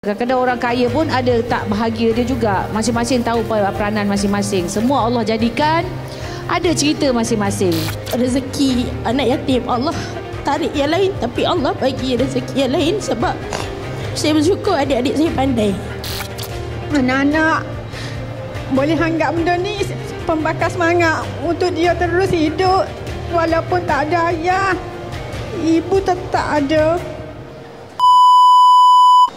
Kadang-kadang orang kaya pun ada tak bahagia dia juga. Masing-masing tahu peranan masing-masing. Semua Allah jadikan ada cerita masing-masing. Rezeki anak yatim Allah tarik yang lain, tapi Allah bagi rezeki yang lain sebab saya bersyukur adik-adik saya pandai. Anak-anak boleh anggap benda ni pembakar semangat untuk dia terus hidup. Walaupun tak ada ayah, ibu tetap ada.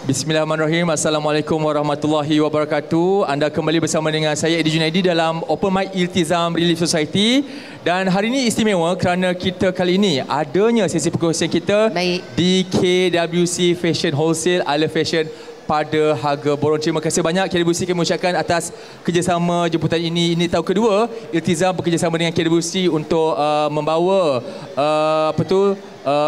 Bismillahirrahmanirrahim. Assalamualaikum warahmatullahi wabarakatuh. Anda kembali bersama dengan saya Eddie Junaidi dalam Open Mic Iltizam Relief Society. Dan hari ini istimewa kerana kita kali ini adanya sesi perkongsian kita di KWC Fashion Wholesale ala Fashion pada harga borong. Terima kasih banyak KWC kami ucapkan atas kerjasama jemputan ini. Ini tahun kedua Iltizam bekerjasama dengan KWC untuk membawa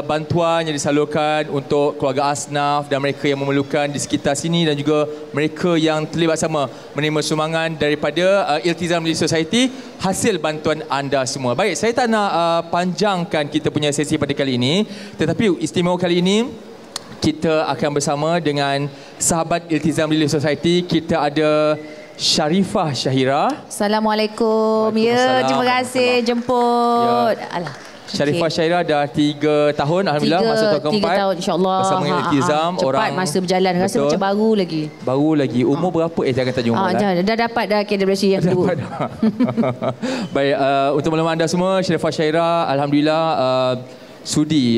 bantuan yang disalurkan untuk keluarga asnaf dan mereka yang memerlukan di sekitar sini, dan juga mereka yang terlibat sama menerima sumbangan daripada Iltizam Relief Society hasil bantuan anda semua. Baik, saya tak nak panjangkan kita punya sesi pada kali ini, tetapi istimewa kali ini kita akan bersama dengan sahabat Iltizam Relief Society. Kita ada Sharifah Syahira. Assalamualaikum. Ya, terima kasih jemput. Ya. Alah. Sharifah Syahira dah 3 tahun Alhamdulillah, masuk tahun keempat. 3 tahun insyaAllah. Bersama dengan Iltizam. Cepat masa berjalan. Rasa macam baru lagi. Baru lagi. Umur berapa? Jangan tanya umur lah. Dah dapat dah KWC yang kedua. Baik, untuk maklumat anda semua, Sharifah Syahira Alhamdulillah sudi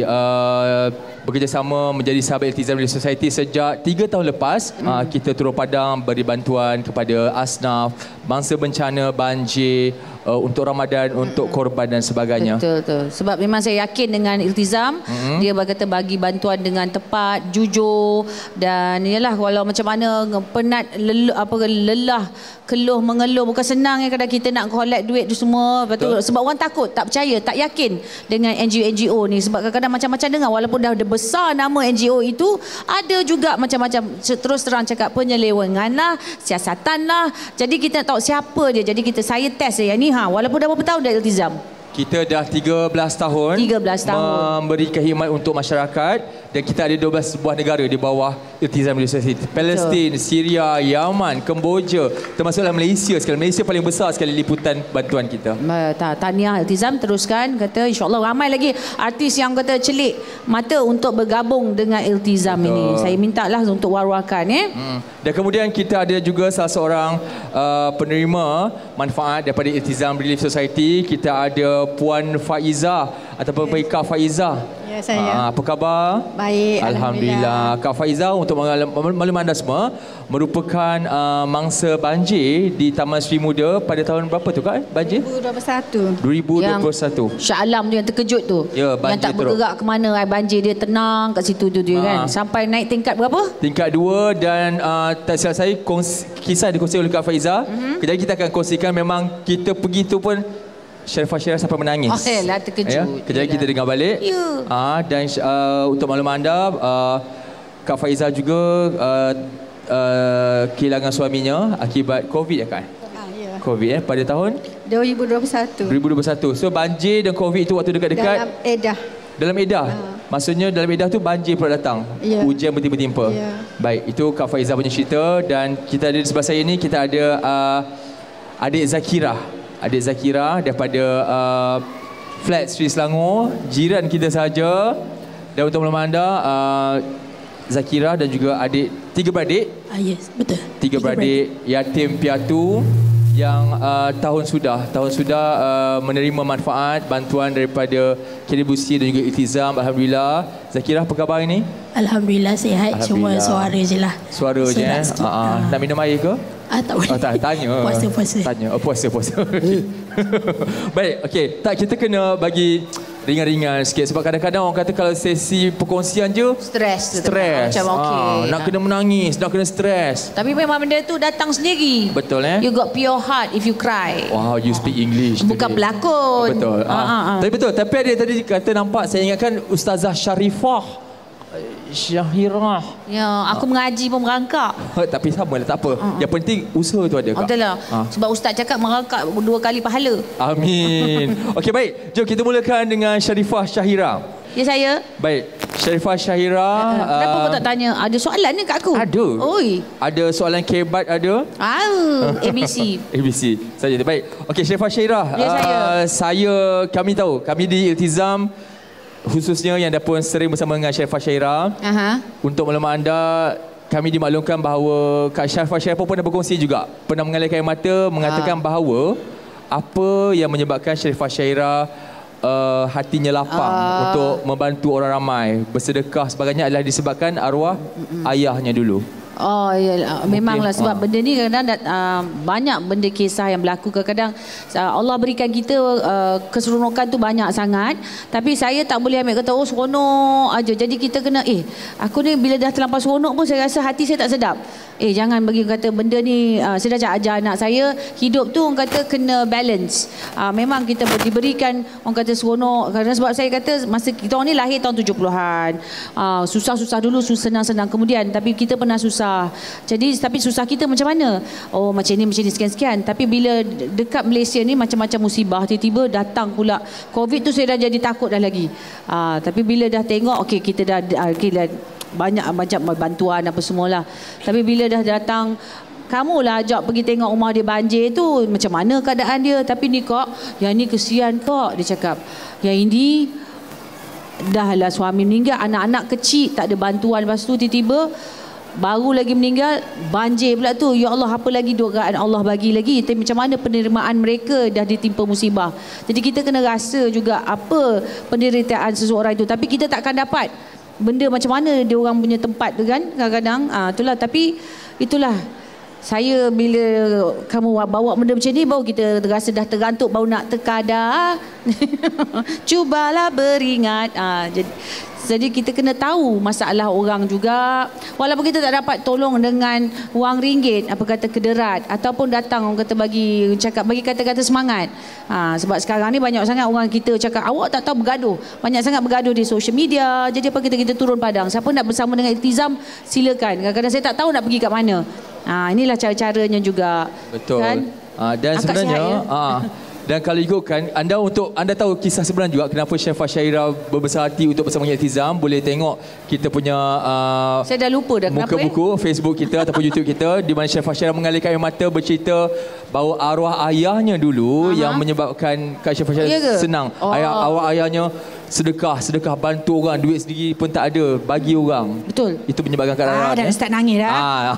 bekerjasama menjadi sahabat Iltizam Relief Society sejak 3 tahun lepas. Kita turun padang beri bantuan kepada asnaf, bangsa bencana, banjir, untuk Ramadan, untuk korban dan sebagainya. Betul. Sebab memang saya yakin dengan Iltizam, dia berkata bagi bantuan dengan tepat, jujur, dan ialah walau macam mana penat, lelah, keluh mengeluh, bukan senang ya kadang kita nak collect duit tu semua. Betul. Sebab orang takut, tak percaya, tak yakin dengan NGO ni. Sebab kadang-kadang macam-macam dengar, walaupun dah besar nama NGO itu, ada juga macam-macam, terus terang cakap penyelewengan lah, siasatan lah. Jadi kita nak tahu siapa dia. Jadi saya test dia ni. Walaupun dah berapa tahun dah Iltizam? Kita dah 13 tahun 13 tahun memberi khidmat untuk masyarakat, dan kita ada 12 sebuah negara di bawah Iltizam Relief Society. Palestin, Syria, Yaman, Kemboja, termasuklah Malaysia sekali. Malaysia paling besar sekali liputan bantuan kita. Tahniah Iltizam, teruskan. Kata insyaAllah ramai lagi artis yang kata celik mata untuk bergabung dengan Iltizam ini. Saya mintalah untuk war-warkan Dan kemudian kita ada juga salah seorang penerima manfaat daripada Iltizam Relief Society. Kita ada Puan Faizah ataupun Ika Faizah. Ya, saya. Apa khabar? Baik, Alhamdulillah. Kak Faizah, untuk maklumat anda semua, merupakan mangsa banjir di Taman Sri Muda pada tahun berapa tu Kak? Banjir? 2021. Shah Alam tu yang terkejut tu. Ya, yang tak bergerak ke mana, banjir dia tenang kat situ tu dia kan. Sampai naik tingkat berapa? Tingkat 2, dan tak silap saya kisah dikongsi oleh Kak Faizah. Jadi kita akan kongsikan, memang kita pergi tu pun Sharifah Syahira sampai menangis. Lah, terkejut. Kejap kita dengar balik. Dan untuk maklumat anda, Kak Faizah juga kehilangan suaminya akibat COVID ya kan? Ya. COVID pada tahun 2021. So banjir dan COVID itu waktu dekat-dekat dalam edah. Maksudnya dalam edah tu banjir pula datang. Hujan bertimpa-timpa. Baik, itu Kak Faizah punya cerita. Dan kita ada di sebelah saya ni, kita ada adik Zakira daripada Flat Sri Selangor, jiran kita saja. Dan untuk maklumat anda, Zakira dan juga adik, 3 beradik. Yes, betul. 3 beradik yatim piatu yang tahun sudah menerima manfaat bantuan daripada KWC dan juga Iltizam. Alhamdulillah. Zakira, apa khabar ini? Alhamdulillah sihat. Cuma suara je lah. Suara je Nak minum air ke? Tak boleh. Tanya. Puasa. Tanya. Puasa. Baik, okey. Kita kena bagi ringan-ringan sikit, sebab kadang-kadang orang kata kalau sesi perkongsian je stres. Macam nak kena menangis, nak kena stres. Tapi memang benda tu datang sendiri. Betul You got pure heart if you cry. Wow, you speak English. Bukan pelakon. Betul. Tapi betul. Tapi ada tadi kata, nampak, saya ingatkan Ustazah Sharifah Syahira. Ya, aku mengaji pun merangkak. Tapi sama lah, tak apa. Yang penting usaha tu ada, Kak. Betul lah. Sebab Ustaz cakap merangkak 2 kali pahala. Amin. Okey, baik. Jom kita mulakan dengan Sharifah Syahira. Ya saya. Baik, Sharifah Syahira. Kenapa kau tak tanya? Ada soalan ni kat aku? Ada. Oi. Ada soalan kebat ada? ABC. ABC. Saja. Baik. Okey, Sharifah Syahira. Ya, kami tahu, kami di Iltizam khususnya yang dah pun sering bersama dengan Sharifah Syahira. Untuk maklumat anda, kami dimaklumkan bahawa Kak Sharifah Syahira pun pernah berkongsi juga, pernah mengalirkan air mata mengatakan bahawa apa yang menyebabkan Sharifah Syahira hatinya lapang untuk membantu orang ramai, bersedekah sebagainya adalah disebabkan arwah ayahnya dulu. Oh ya, memanglah sebab benda ni kadang-kadang banyak benda kisah yang berlaku. Kadang-kadang Allah berikan kita keseronokan tu banyak sangat, tapi saya tak boleh ambil kata seronok aja. Jadi kita kena aku ni bila dah terlampau seronok pun saya rasa hati saya tak sedap. Jangan bagi kata benda ni saya dah ajar anak saya, hidup tu orang kata kena balance. Memang kita diberikan orang kata seronok kerana sebab saya kata masa kita orang ni lahir tahun 70-an. Susah-susah dulu, senang-senang kemudian, tapi kita pernah susah. Jadi tapi susah kita macam mana? Macam ni sekian-sekian. Tapi bila dekat Malaysia ni macam-macam musibah, tiba-tiba datang pula COVID tu, saya dah jadi takut dah lagi. Tapi bila dah tengok kita dah banyak macam bantuan apa semualah. Tapi bila dah datang, kamulah ajak pergi tengok rumah dia banjir tu, macam mana keadaan dia. Tapi ni kak, yang ni kesian kak, dia cakap. Yang ini dah lah suami meninggal, anak-anak kecil tak ada bantuan. Lepas tu tiba-tiba baru lagi meninggal, banjir pula tu. Ya Allah, apa lagi doaan Allah bagi lagi. Tapi macam mana penerimaan mereka dah ditimpa musibah. Jadi kita kena rasa juga apa penderitaan seseorang itu. Tapi kita takkan dapat benda macam mana dia orang punya tempat tu kan, kadang-kadang itulah. Tapi itulah, saya bila kamu bawa benda macam ni, baru kita rasa dah tergantuk, baru nak terkadar. Cubalah beringat. Jadi kita kena tahu masalah orang juga. Walaupun kita tak dapat tolong dengan wang ringgit, apa kata kederat, ataupun datang orang kata bagi kata-kata semangat. Sebab sekarang ni banyak sangat orang kita cakap, awak tak tahu bergaduh. Banyak sangat bergaduh di social media. Jadi apa kita turun padang. Siapa nak bersama dengan Iltizam, silakan. Kadang-kadang saya tak tahu nak pergi kat mana. Inilah cara-caranya juga. Betul. Kan? Dan Akak sebenarnya sihat, dan kalau ikutkan, anda tahu kisah sebenarnya juga kenapa Sharifah Syahira berbesar hati untuk bersama dengan Iltizam. Boleh tengok kita punya saya dah lupa dah muka buku Facebook kita ataupun YouTube kita, di mana Sharifah Syahira mengalirkan air mata bercerita bahawa arwah ayahnya dulu yang menyebabkan Kak Sharifah Syahira senang. Arwah ayahnya sedekah bantu orang, duit sendiri pun tak ada, bagi orang. Betul. Itu menyebabkan keadaan. Dah start nangis dah.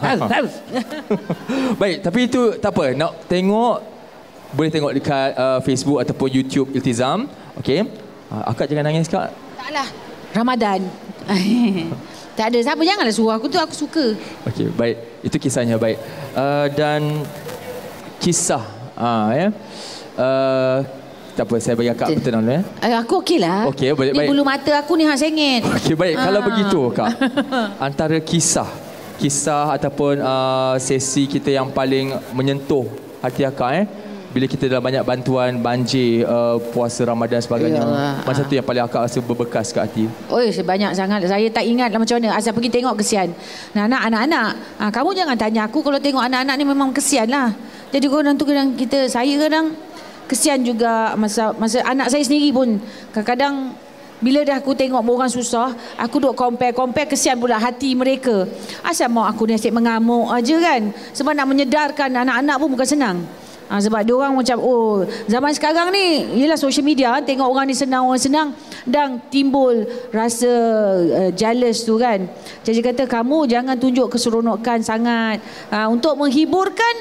Baik, tapi itu tak apa. Nak tengok, boleh tengok dekat Facebook ataupun YouTube Iltizam. Okey. Akak jangan nangis kak. Taklah. Ramadan. Tak ada siapa, janganlah suruh aku tu, aku suka. Okey, baik. Itu kisahnya, baik. Dan kisah tak apa, saya bagi akak bertenang dulu Aku okeylah. Okey, boleh, baik. Ni bulu mata aku ni hang sengit. Okey, baik. Kalau begitu kak, antara kisah ataupun sesi kita yang paling menyentuh hati akak bila kita dah banyak bantuan banjir, puasa Ramadan sebagainya, macam tu yang paling akak rasa berbekas kat hati? Banyak sangat. Saya tak ingat lah macam mana. Asal pergi tengok kesian. Anak-anak. Kamu jangan tanya aku, kalau tengok anak-anak ni memang kesian lah. Jadi kadang tu saya kadang kesian juga masa anak saya sendiri pun. Kadang-kadang bila dah aku tengok orang susah, aku duk compare, kesian pula hati mereka. Asal mau aku ni asyik mengamuk aja kan. Sebab nak menyedarkan anak-anak pun bukan senang. Sebab dia orang macam zaman sekarang ni ialah social media, tengok orang ni orang senang dan timbul rasa jealous tu kan. Jadi kata kamu jangan tunjuk keseronokan sangat. Untuk menghiburkan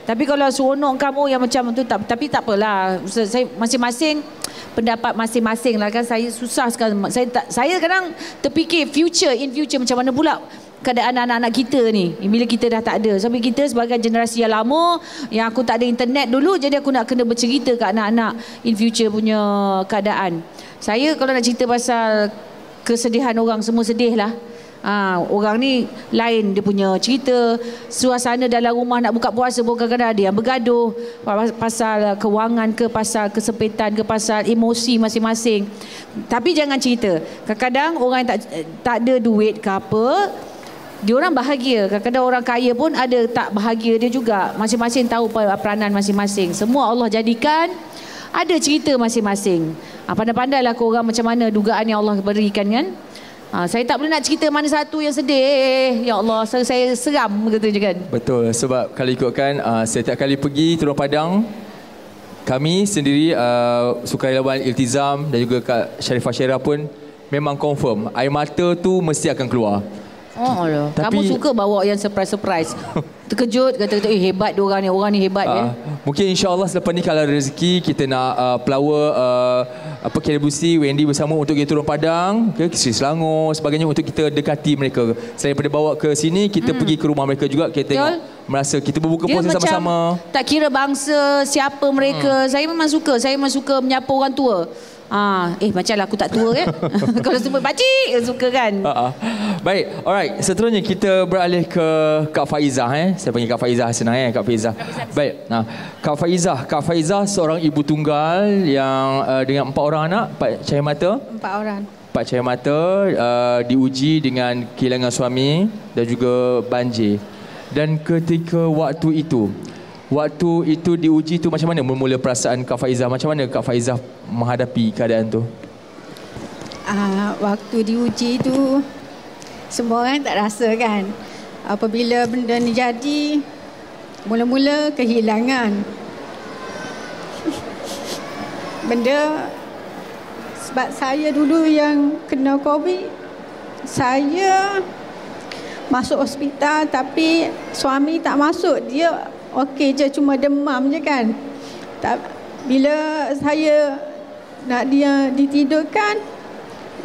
tapi kalau seronok kamu yang macam tu tapi tak apalah. Saya masing-masing pendapat masing-masing lah kan. Saya susah sekarang. Saya kadang terfikir in future macam mana pula keadaan anak-anak kita ni bila kita dah tak ada. Sampai kita sebagai generasi yang lama, yang aku tak ada internet dulu, jadi aku nak kena bercerita ke anak-anak in future punya keadaan. Saya kalau nak cerita pasal kesedihan orang, semua sedih lah. Orang ni lain dia punya cerita. Suasana dalam rumah nak buka puasa pun kadang-kadang ada yang bergaduh pasal kewangan ke, pasal kesempitan ke, pasal emosi masing-masing. Tapi jangan cerita. Kadang-kadang orang yang tak ada duit ke apa, dia orang bahagia. Kadang-kadang orang kaya pun ada tak bahagia dia juga. Masing-masing tahu peranan masing-masing. Semua Allah jadikan ada cerita masing-masing. Pandai-pandailah korang macam mana dugaan yang Allah berikan kan. Saya tak boleh nak cerita mana satu yang sedih. Ya Allah, saya seram begitu je kan. Betul, sebab kalau ikutkan setiap kali pergi Turun Padang, kami sendiri sukarelawan Iltizam dan juga Kak Sharifah Syairah pun memang confirm air mata tu mesti akan keluar. Oh Allah. Tapi, kamu suka bawa yang surprise-surprise. Terkejut, kata hebat dia orang ni hebat mungkin insya-Allah selepas ni kalau ada rezeki kita nak flower KLBC Wendy bersama untuk kita Turun Padang ke Sri Selangor sebagainya untuk kita dekati mereka. Selain daripada bawa ke sini, kita pergi ke rumah mereka juga, kita tengok, merasa kita berbuka puasa sama-sama. Tak kira bangsa siapa mereka. Saya memang suka menyapa orang tua. Macamlah aku tak tua kan. Kalau sebut pakcik suka kan. Baik, alright. Seterusnya kita beralih ke Kak Faizah. Saya panggil Kak Faizah senang Kak Faizah. Baik, Kak Faizah seorang ibu tunggal yang dengan 4 orang anak, 4 cahaya mata. 4 orang. 4 cahaya mata, diuji dengan kehilangan suami dan juga banjir. Dan ketika waktu itu diuji tu, macam mana mula perasaan Kak Faizah? Macam mana Kak Faizah menghadapi keadaan tu? Waktu diuji tu, semua orang tak rasa kan. Apabila benda ni jadi, mula-mula kehilangan. Benda, sebab saya dulu yang kena COVID, saya masuk hospital tapi suami tak masuk. Dia okey je, cuma demam je kan. Bila saya nak dia ditidurkan,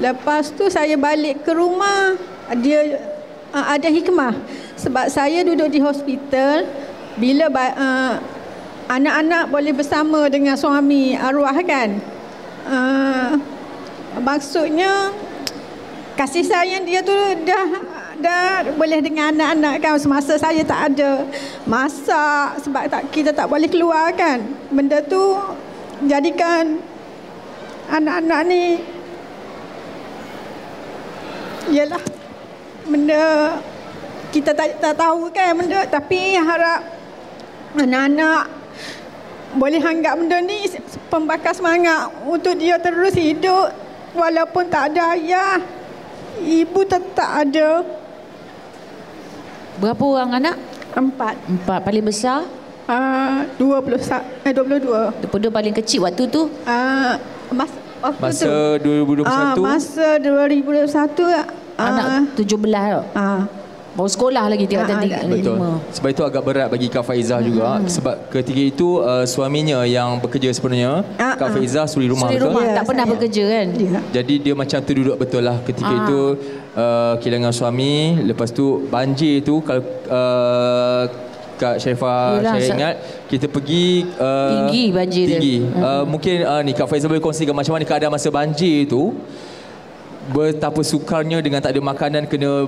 lepas tu saya balik ke rumah, dia ada hikmah. Sebab saya duduk di hospital, bila anak-anak boleh bersama dengan suami arwah kan. Maksudnya kasih sayang dia tu dah boleh dengan anak-anak kan. Semasa saya tak ada masak sebab kita tak boleh keluar kan. Benda tu jadikan anak-anak ni, yalah, benda kita tak tahu kan benda. Tapi harap anak-anak boleh anggap benda ni pembakar semangat untuk dia terus hidup. Walaupun tak ada ayah, ibu tetap ada. Berapa orang anak? 4. Paling besar? 22. Daripada paling kecil waktu tu? Masa 2021? Masa 2021. Anak 17 tau? Baru sekolah lagi tingkatan 5. Betul. Sebab itu agak berat bagi Kak Faizah juga. Sebab ketika itu suaminya yang bekerja sepenuhnya. Kak Faizah suri rumah. Tak pernah bekerja kan. Jadi dia macam terduduk betul lah ketika itu. Kehilangan suami. Lepas tu banjir tu, kalau Kak Sharifah saya ingat, kita pergi tinggi banjir tinggi. Mungkin ni Kak Faizah boleh kongsikan macam mana keadaan masa banjir tu. Betapa sukarnya dengan tak ada makanan, kena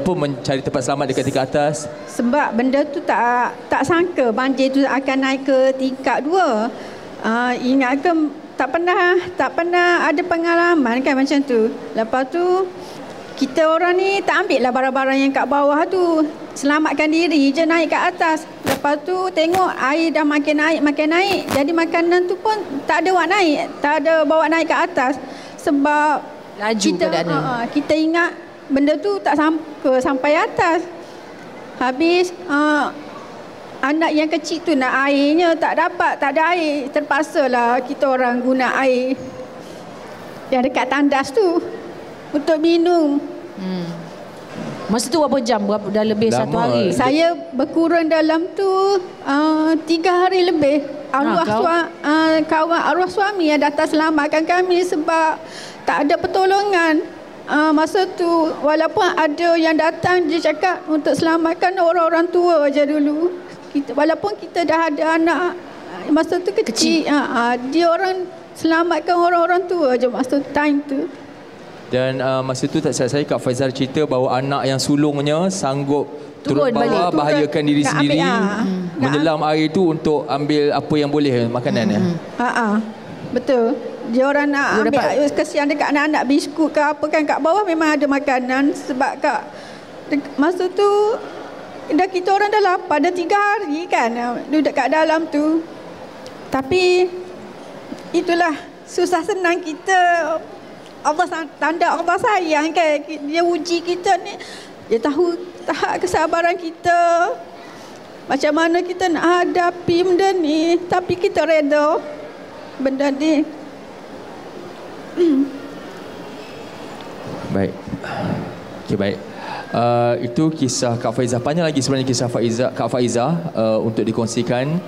mencari tempat selamat dekat tingkat atas. Sebab benda tu tak sangka banjir tu akan naik ke tingkat 2. Ingat ke tak pernah ada pengalaman kan macam tu. Lepas tu kita orang ni tak ambil lah barang-barang yang kat bawah tu, selamatkan diri je naik ke atas. Lepas tu tengok air dah makin naik, jadi makanan tu pun tak ada bawa naik ke atas. Sebab laju kita ingat benda tu tak sampai atas. Habis anak yang kecil tu nak airnya tak ada air. Terpaksalah kita orang guna air yang dekat tandas tu untuk minum. Masa tu berapa jam? Dah lebih lama. 1 hari. Saya berkurang dalam tu 3 hari lebih. Kawan arwah suami yang datang selamatkan kami sebab tak ada pertolongan. Masa tu walaupun ada yang datang, dia cakap untuk selamatkan orang-orang tua je dulu. Walaupun kita dah ada anak masa tu kecil. Dia orang selamatkan orang-orang tua je masa time tu. Dan masa tu tak salah saya, Kak Faizal cerita bahawa anak yang sulungnya sanggup turun bawah, bahayakan diri sendiri, menyelam air tu untuk ambil apa yang boleh makanan. Betul. Dia orang nak ambil, kesian dekat anak-anak, biskut ke apa kan, kat bawah memang ada makanan. Sebab masa tu kita orang dah lapar, dah 3 hari kan duduk kat dalam tu. Tapi itulah susah senang kita. Allah tanda Allah sayang kan. Dia uji kita ni. Dia tahu tahap kesabaran kita. Macam mana kita nak hadapi benda ni. Tapi kita reda benda ni. Baik. Okey, baik. Itu kisah Kak Faizah. Panjang lagi sebenarnya kisah Kak Faizah untuk dikongsikan.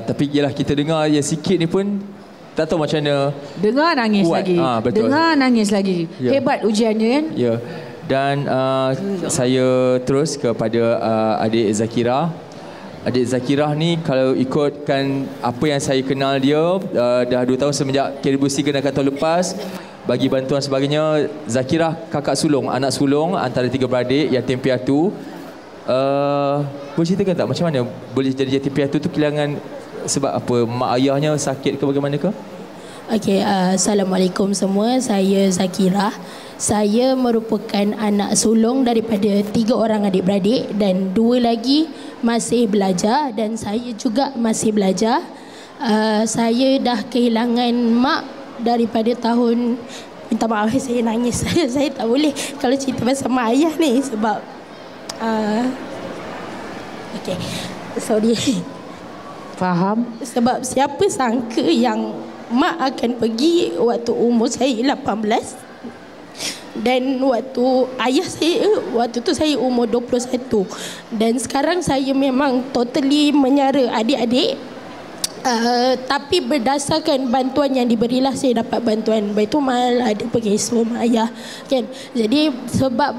Tapi yelah, kita dengar yang sikit ni pun tak tahu macam mana. Dengar nangis kuat. lagi. Betul. Dengar nangis lagi. Ya. Hebat ujiannya kan? Ya. Dan saya terus kepada adik Zakirah. Adik Zakirah ni kalau ikutkan apa yang saya kenal dia, dah 2 tahun semenjak KWC kenakan tahun lepas, bagi bantuan sebagainya. Zakirah kakak sulung, anak sulung antara 3 beradik yatim piatu. Boleh ceritakan tak macam mana boleh jadi yatim piatu tu? Kehilangan sebab apa? Mak ayahnya sakit ke bagaimana ke? Okey, Assalamualaikum semua. Saya Zakirah. Saya merupakan anak sulung daripada 3 orang adik-beradik dan 2 lagi masih belajar dan saya juga masih belajar. Saya dah kehilangan mak daripada tahun, minta maaf saya nangis. Saya tak boleh kalau cerita pasal mak ayah ni sebab okey, sorry. Faham? Sebab siapa sangka yang mak akan pergi waktu umur saya 18 dan waktu ayah saya waktu tu saya umur 21 dan sekarang saya memang totally menyara adik-adik. Tapi berdasarkan bantuan yang diberilah, saya dapat bantuan Baitulmal, ada pergi semua ayah kan. Jadi sebab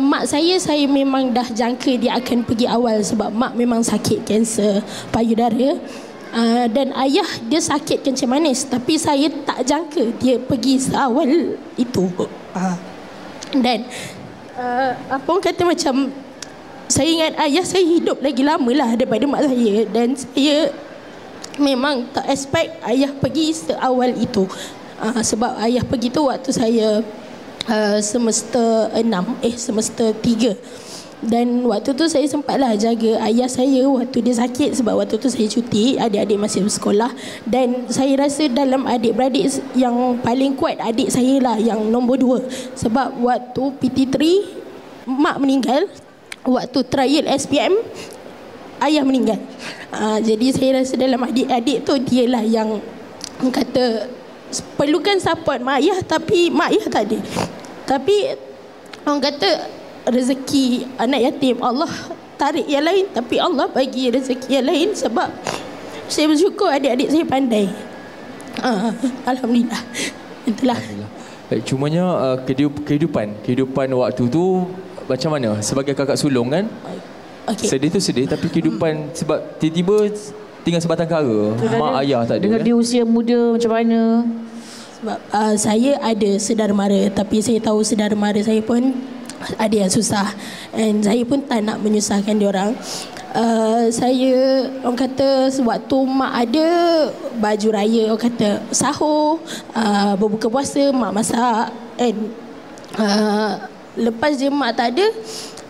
mak saya memang dah jangka dia akan pergi awal sebab mak memang sakit kanser payudara. Dan ayah dia sakit kencing manis, tapi saya tak jangka dia pergi seawal itu. Dan apa orang kata, macam saya ingat ayah saya hidup lagi lama lah daripada mak saya, dan saya memang tak expect ayah pergi seawal itu. Sebab ayah pergi tu waktu saya semester 3. Dan waktu tu saya sempatlah jaga ayah saya waktu dia sakit, sebab waktu tu saya cuti, adik-adik masih bersekolah. Dan saya rasa dalam adik-beradik yang paling kuat adik saya lah, yang nombor 2. Sebab waktu PT3 mak meninggal, waktu trial SPM ayah meninggal. Jadi saya rasa dalam adik-adik tu dialah yang kata perlukan support mak ayah, tapi mak ayah tak ada. Tapi orang kata rezeki anak yatim Allah tarik yang lain, tapi Allah bagi rezeki yang lain. Sebab saya bersyukur adik-adik saya pandai. Alhamdulillah. Itulah. Cumanya kehidupan waktu tu macam mana sebagai kakak sulung kan? Okay. Sedih tu sedih, tapi kehidupan sebab tiba-tiba tinggal sebatang kara, mak ayah tak ada. Dengan dia usia muda macam mana? Sebab saya ada saudara mara, tapi saya tahu saudara mara saya pun ada yang susah, dan saya pun tak nak menyusahkan diorang. Saya orang kata sewaktu mak ada baju raya, orang kata sahur, berbuka puasa mak masak, and lepas je mak tak ada,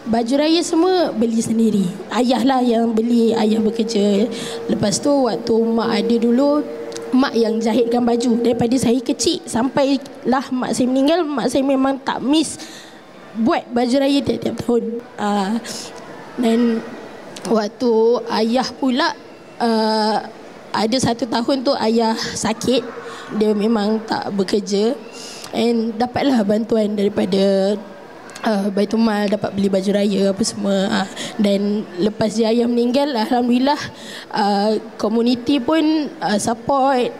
baju raya semua beli sendiri. Ayah lah yang beli, ayah bekerja. Lepas tu waktu mak ada dulu, mak yang jahitkan baju. Daripada saya kecil sampailah mak saya meninggal, mak saya memang tak miss buat baju raya tiap-tiap tahun. Dan waktu ayah pula, ada 1 tahun tu ayah sakit, dia memang tak bekerja, and dapatlah bantuan daripada Baitulmal, dapat beli baju raya apa semua. Dan lepas dia ayah meninggal, alhamdulillah komuniti pun support,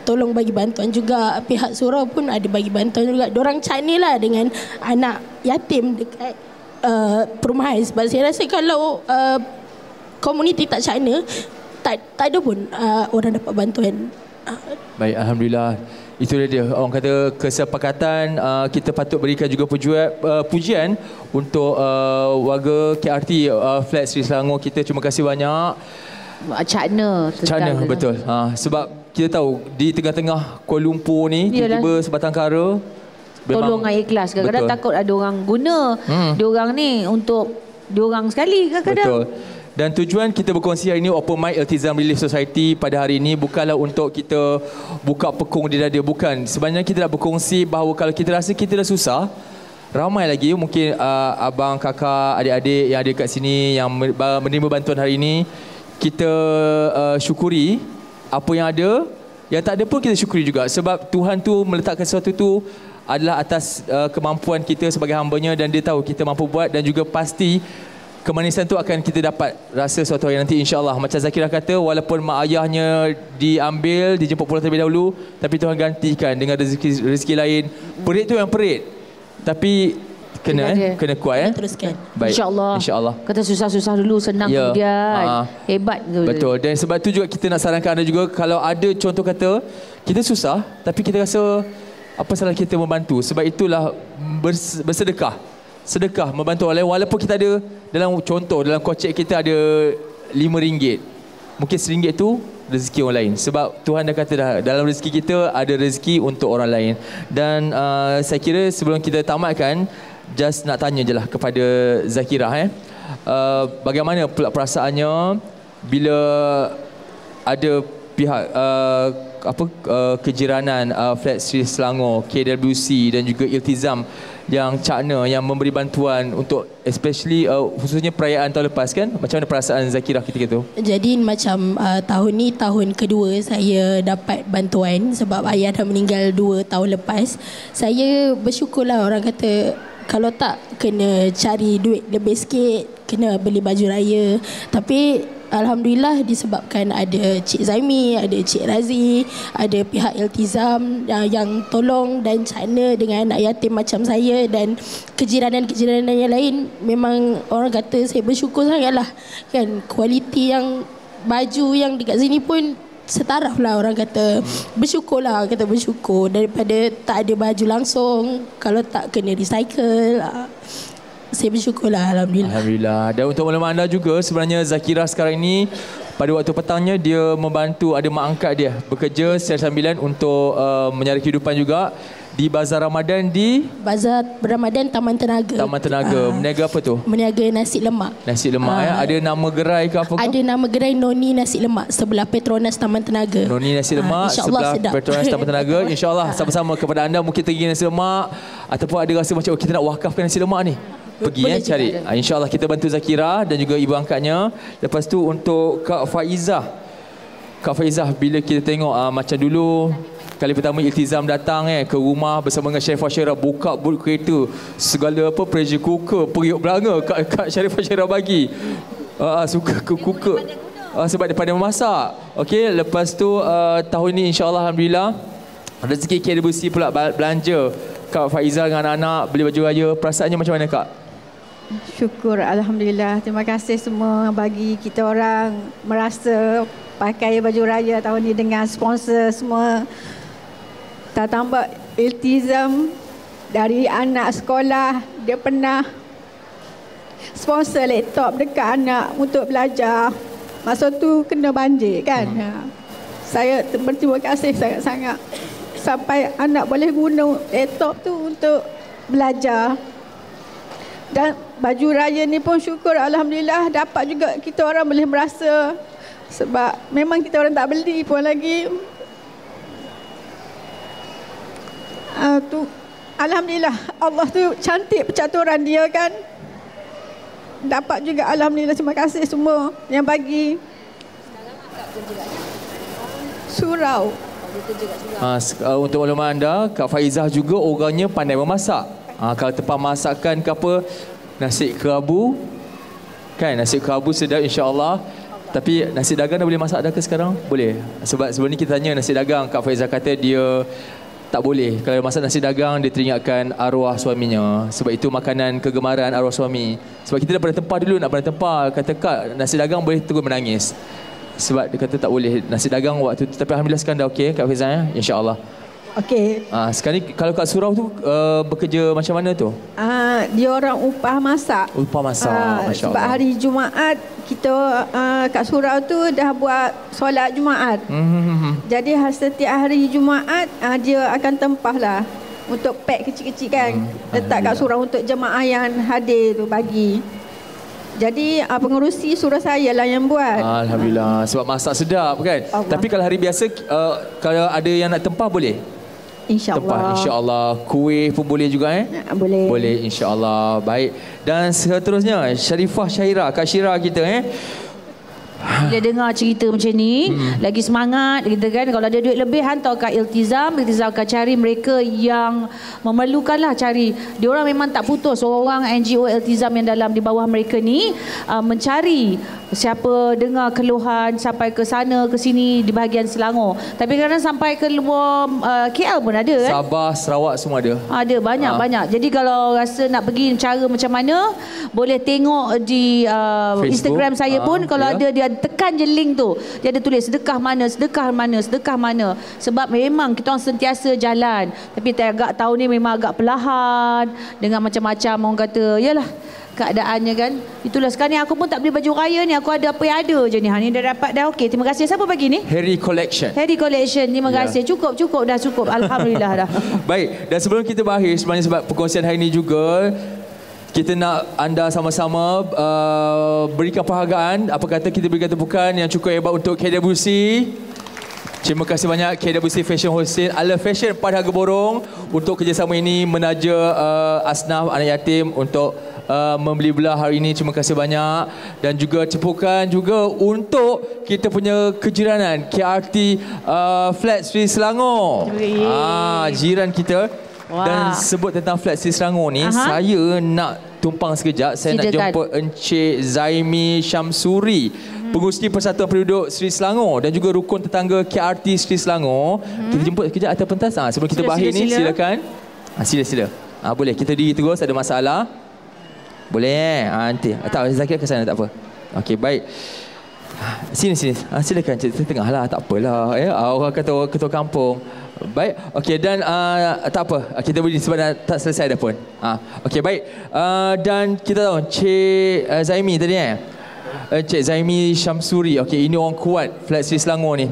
tolong bagi bantuan juga. Pihak surau pun ada bagi bantuan juga. Diorang cakni lah dengan anak yatim dekat perumahan. Sebab saya rasa kalau komuniti tak cakna, tak ada pun orang dapat bantuan. Baik, alhamdulillah. Itu dia, orang kata kesepakatan. Kita patut berikan juga pujian untuk warga KRT Flat Sri Selangor kita. Terima kasih banyak. Cakna, betul. Sebab kita tahu di tengah-tengah Kuala Lumpur ni tiba-tiba sebatang kara. Tolong dengan ikhlas. Kadang-kadang takut ada orang guna diorang ni untuk diorang sekali kadang-kadang. Betul. Dan tujuan kita berkongsi hari ini Open Mic Iltizam Relief Society pada hari ini bukanlah untuk kita buka pekung di dada, bukan. Sebenarnya kita nak berkongsi bahawa kalau kita rasa kita dah susah, ramai lagi mungkin abang, kakak, adik-adik yang ada kat sini yang menerima bantuan hari ini. Kita syukuri apa yang ada, yang tak ada pun kita syukuri juga. Sebab Tuhan tu meletakkan sesuatu tu adalah atas kemampuan kita sebagai hambanya, dan dia tahu kita mampu buat, dan juga pasti kemanisan tu akan kita dapat rasa suatu hari nanti, insyaAllah. Macam Zakirah kata, walaupun mak ayahnya diambil, dijemput pulang terlebih dahulu, tapi Tuhan gantikan dengan rezeki lain. Perit tu yang perit, tapi kena kuat teruskan. Baik, InsyaAllah. Kata susah-susah dulu, senang kemudian. Hebat. Betul. Dan sebab tu juga kita nak sarankan anda juga, kalau ada contoh kata kita susah tapi kita rasa apa salah kita membantu. Sebab itulah bersedekah. Sedekah membantu orang lain, walaupun kita ada dalam contoh, dalam kocek kita ada RM5, mungkin RM1 tu rezeki orang lain. Sebab Tuhan dah kata dah, dalam rezeki kita ada rezeki untuk orang lain. Dan saya kira sebelum kita tamatkan, just nak tanya je lah kepada Zakirah, bagaimana pula perasaannya bila ada pihak kejiranan Flat Street Selangor, KWC dan juga Iltizam yang cakna, yang memberi bantuan untuk especially khususnya perayaan tahun lepas kan? Macam mana perasaan Zakirah ketika itu? Jadi macam tahun ni tahun kedua saya dapat bantuan sebab ayah dah meninggal 2 tahun lepas. Saya bersyukurlah, orang kata kalau tak kena cari duit lebih sikit, kena beli baju raya. Tapi alhamdulillah disebabkan ada Cik Zaimi, ada Cik Razi, ada pihak Iltizam yang tolong dan cakna dengan anak yatim macam saya dan kejiranan-kejiranan yang lain. Memang orang kata saya bersyukur sangatlah kan. Kualiti yang baju yang dekat sini pun setaraf lah, orang kata bersyukurlah, kata bersyukur daripada tak ada baju langsung, kalau tak kena recycle. Saya bersyukurlah, Alhamdulillah. Dan untuk maklumat anda juga, sebenarnya Zakirah sekarang ini pada waktu petangnya dia membantu, ada mak angkat dia bekerja secara sambilan untuk mencari kehidupan juga di Bazar Ramadan, di Bazar Ramadan Taman Tenaga. Taman Tenaga. Meniaga apa tu? Meniaga nasi lemak. Nasi lemak Ada nama gerai ke apa ke? Ada nama gerai Noni Nasi Lemak sebelah Petronas Taman Tenaga. Noni Nasi Lemak sebelah Petronas Taman Tenaga. InsyaAllah sama-sama kepada anda mungkin tergigit nasi lemak ataupun ada rasa macam kita nak wakafkan nasi lemak ni, pergi cari. InsyaAllah kita bantu Zakirah dan juga ibu angkatnya. Lepas tu untuk Kak Faizah. Kak Faizah, bila kita tengok macam dulu kali pertama Iltizam datang ke rumah bersama dengan Sharifah Syarah, buka but kereta, segala pressure cooker, periuk belanga Kak Sharifah Syarah bagi. Suka ke cooker. Sebab dia pandai memasak. Okey, lepas tu tahun ni insya-Allah alhamdulillah rezeki KWC pula belanja Kak Faizah dengan anak-anak beli baju raya. Perasaannya macam mana Kak? Syukur, alhamdulillah. Terima kasih semua bagi kita orang merasa pakai baju raya tahun ni dengan sponsor semua. Tak tambah Iltizam dari anak sekolah, dia pernah sponsor laptop dekat anak untuk belajar. Masa tu kena banjir kan. Saya berterima kasih sangat-sangat sampai anak boleh guna laptop tu untuk belajar. Dan baju raya ni pun syukur alhamdulillah dapat juga kita orang boleh merasa, sebab memang kita orang tak beli pun lagi. Tu alhamdulillah Allah tu cantik percaturan dia kan. Dapat juga alhamdulillah. Terima kasih semua yang bagi. Surau. Untuk maklumat anda, Kak Faizah juga orangnya pandai memasak. Kalau tempat masakan ke apa, nasi kerabu kan, nasi kerabu sedap insya-Allah. Tapi nasi dagang dah boleh masak dah ke sekarang? Boleh. Sebab sebelum ni kita tanya nasi dagang, Kak Faizah kata dia tak boleh. Kalau masak nasi dagang, dia teringatkan arwah suaminya. Sebab itu makanan kegemaran arwah suami. Sebab kita dah pernah tempah dulu, nak pernah tempah. Kata Kak, nasi dagang boleh terus menangis. Sebab dia kata tak boleh nasi dagang waktu tu. Tapi alhamdulillah sekarang dah okey Kak Faizah ya? InsyaAllah. Okey. Sekarang ni kalau kat surau tu bekerja macam mana tu? Dia orang upah masak. Upah masak, masya-Allah. Sebab hari Jumaat kita kat surau tu dah buat solat Jumaat. Jadi setiap hari Jumaat dia akan tempah lah untuk pack kecil-kecil kan. Letak kat surau untuk jemaah yang hadir tu bagi. Jadi pengerusi suruh saya lah yang buat. Alhamdulillah. Sebab masak sedap kan. Allah. Tapi kalau hari biasa kalau ada yang nak tempah boleh? InsyaAllah. Tempah insya-Allah. Kuih pun boleh juga Boleh. Boleh insya-Allah. Baik. Dan seterusnya Sharifah Syahira, Kak Syira kita Bila dengar cerita macam ni, lagi semangat kita kan. Kalau ada duit lebih, hantar kat Iltizam. Iltizam akan cari mereka yang memerlukan lah, cari. Diorang memang tak putus. Orang NGO Iltizam yang dalam di bawah mereka ni mencari siapa dengar keluhan sampai ke sana ke sini di bahagian Selangor. Tapi kadang sampai ke luar KL pun ada kan. Sabah, Sarawak semua ada. Ada banyak. Jadi kalau rasa nak pergi cara macam mana, boleh tengok di Instagram saya pun. Kalau ada, dia tekan je link tu, dia ada tulis sedekah mana. Sebab memang kita orang sentiasa jalan, tapi agak tahun ni memang agak perlahan dengan macam-macam orang kata, yalah keadaannya kan. Itulah sekarang ni aku pun tak beli baju raya ni, aku ada apa yang ada je ni. Ni dah dapat dah. Okey, terima kasih. Siapa bagi ni? Harry Collection. Terima kasih. Cukup dah cukup. Alhamdulillah dah. Baik, dan sebelum kita berakhir sebenarnya sebab perkongsian hari ini juga, kita nak anda sama-sama berikan penghargaan. Apa kata kita berikan tepukan yang cukup hebat untuk KWC. Terima kasih banyak KWC Fashion Wholesale, Ala Fashion pada harga borong untuk kerjasama ini menaja asnaf anak yatim untuk membeli belah hari ini. Terima kasih banyak. Dan juga tepukan juga untuk kita punya kejiranan KRT Flat Sri Selangor. Jiran kita. Wah. Dan sebut tentang Flat Sri Selangor ni, saya nak tumpang sekejap. Saya nak jemput Encik Zaimi Syamsuri, pengurusi Persatuan Penduduk Sri Selangor dan juga rukun tetangga KRT Sri Selangor. Kita jemput sekejap atas pentas. Sebelum kita berakhir ni, silakan. Sila. Boleh, kita diri terus, ada masalah. Boleh nanti. Tak, Zakir ke sana, tak apa. Okey, baik. Sini. Silakan, tengah lah, tak apalah. Orang kata ketua kampung. Baik, okey, dan tak apa, kita beri sebab tak selesai dah pun. Okey, baik. Dan kita tahu Cik Zaimi tadi Cik Zaimi Syamsuri. Okey, ini orang kuat Flat Sri Selangor ni.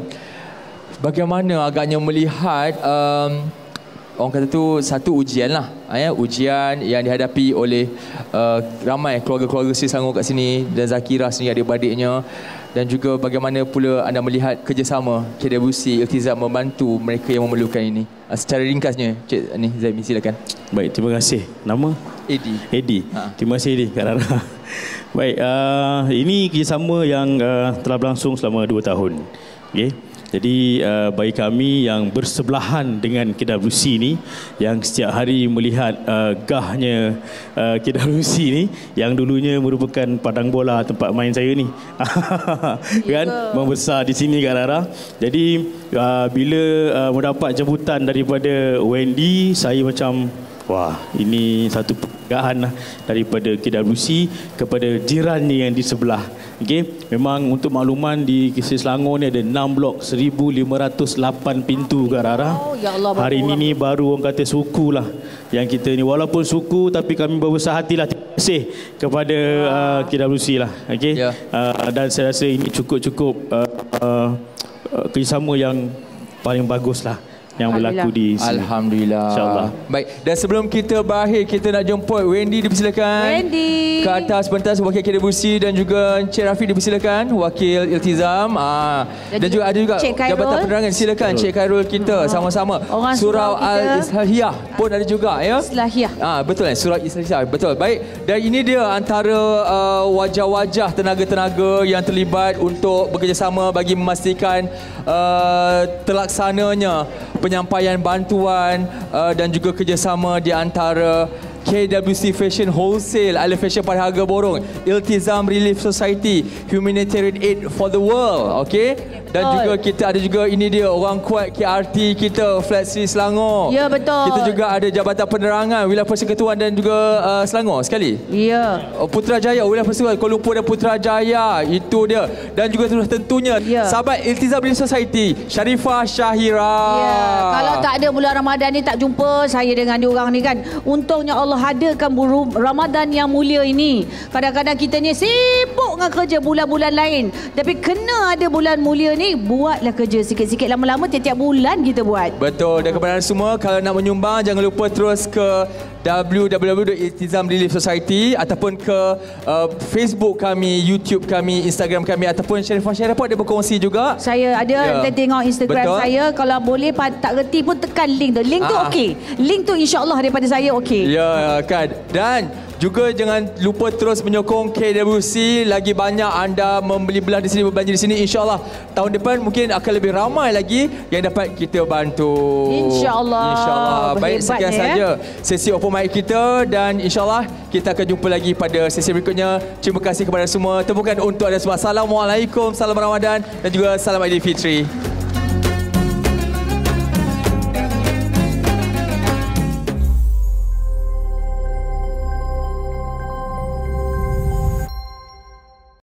Bagaimana agaknya melihat orang kata tu satu ujian lah, ujian yang dihadapi oleh ramai keluarga-keluarga Sri Selangor kat sini dan Zakira sendiri adik-beradiknya. Dan juga bagaimana pula anda melihat kerjasama KWC Iltizam membantu mereka yang memerlukan ini. Secara ringkasnya, Cik Zaimi, silakan. Baik, terima kasih. Nama? Eddie. Terima kasih Eddie, Kak Rara. Baik, ini kerjasama yang telah berlangsung selama 2 tahun. Okay. Jadi bagi kami yang bersebelahan dengan KWC ni, yang setiap hari melihat gahnya KWC ni, yang dulunya merupakan padang bola tempat main saya ni. Kan, membesar di sini Kak Rara. Jadi bila mendapat jemputan daripada Wendy, saya macam wah, ini satu penghargaan lah daripada KWC kepada jirannya yang di sebelah. Okey, memang untuk makluman di Sri Selangor ni ada 6 blok, 1508 pintu Kak Rara. Ya Allah, hari ini ni baru orang kata suku lah yang kita ni, walaupun suku tapi kami berbesar hatilah. Terima kasih kepada KWC lah. Okey. Dan saya rasa ini cukup kerjasama yang paling bagus lah yang berlaku di sini. Alhamdulillah. InsyaAllah. Baik, dan sebelum kita berakhir, kita nak jemput Wendy, dipersilakan. Wendy. Ke atas pentas wakil KWC, dan juga Encik Rafiq dipersilakan, wakil Iltizam. Dan juga ada juga Jabatan Penerangan. Silakan Cik Khairul kita sama-sama. Surau Al-Islahiyah pun ada juga ya. Islahiyah. Betul Surau Islahiyah. Betul. Baik. Dan ini dia antara wajah-wajah tenaga-tenaga yang terlibat untuk bekerjasama bagi memastikan terlaksananya penyampaian bantuan dan juga kerjasama di antara KWC Fashion Wholesale, Ala Fashion pada harga borong, Iltizam Relief Society, Humanitarian Aid for the World. Okey. Dan juga kita ada juga ini dia orang kuat KRT kita Flat Sri Selangor. Ya, betul. Kita juga ada Jabatan Penerangan Wilayah Persekutuan dan juga Selangor sekali. Ya. Putrajaya, Wilayah Persekutuan Kuala Lumpur dan Putrajaya. Itu dia. Dan juga tentunya sahabat Iltizam Relief Society, Sharifah Syahira. Ya. Kalau tak ada bulan Ramadan ni, tak jumpa saya dengan diorang ni kan. Untungnya Allah hadirkan Ramadan yang mulia ini. Kadang-kadang kita ni sibuk sibuk dengan kerja bulan-bulan lain. Tapi kena ada bulan mulia ni, buatlah kerja sikit-sikit. Lama-lama tiap-tiap bulan kita buat. Betul. Dan kepada anda semua, kalau nak menyumbang, jangan lupa terus ke www.iltizam Relief Society ataupun ke Facebook kami, YouTube kami, Instagram kami, ataupun Sharifah ada berkongsi juga. Saya ada tengok Instagram saya. Kalau boleh tak reti pun tekan link tu. Link tu okey. Link tu insya-Allah daripada saya okey. Ya kan. Dan juga jangan lupa terus menyokong KWC. Lagi banyak anda membeli belah di sini, berbelanja di sini, insya-Allah tahun depan mungkin akan lebih ramai lagi yang dapat kita bantu. Insya-Allah. Insya-Allah. Baik, sekian saja sesi open mic kita dan insya-Allah kita akan jumpa lagi pada sesi berikutnya. Terima kasih kepada semua. Tepukan untuk anda semua. Assalamualaikum, salam Ramadan dan juga salam Aidilfitri.